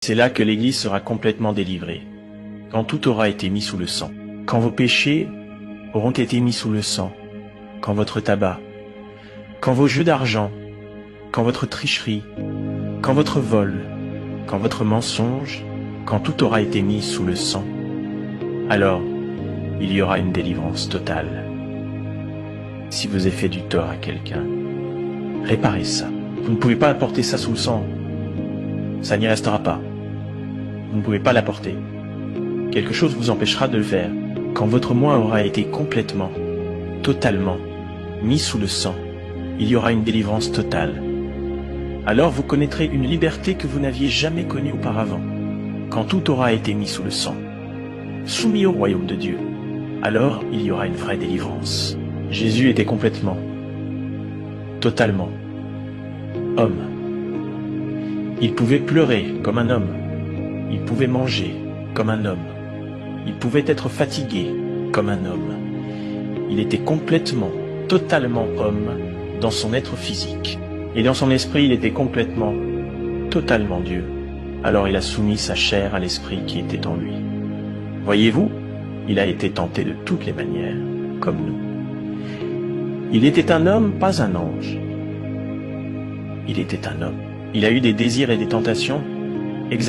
C'est là que l'Église sera complètement délivrée, quand tout aura été mis sous le sang, quand vos péchés auront été mis sous le sang, quand votre tabac, quand vos jeux d'argent, quand votre tricherie, quand votre vol, quand votre mensonge, quand tout aura été mis sous le sang, alors il y aura une délivrance totale. Si vous avez fait du tort à quelqu'un, réparez ça. Vous ne pouvez pas apporter ça sous le sang. Ça n'y restera pas. Vous ne pouvez pas l'apporter. Quelque chose vous empêchera de le faire. Quand votre moi aura été complètement, totalement mis sous le sang, il y aura une délivrance totale. Alors vous connaîtrez une liberté que vous n'aviez jamais connue auparavant. Quand tout aura été mis sous le sang, soumis au royaume de Dieu, alors il y aura une vraie délivrance. Jésus était complètement, totalement, homme. Il pouvait pleurer comme un homme. Il pouvait manger comme un homme. Il pouvait être fatigué comme un homme. Il était complètement, totalement homme dans son être physique. Et dans son esprit, il était complètement, totalement Dieu. Alors il a soumis sa chair à l'esprit qui était en lui. Voyez-vous, il a été tenté de toutes les manières, comme nous. Il était un homme, pas un ange. Il était un homme. Il a eu des désirs et des tentations exactement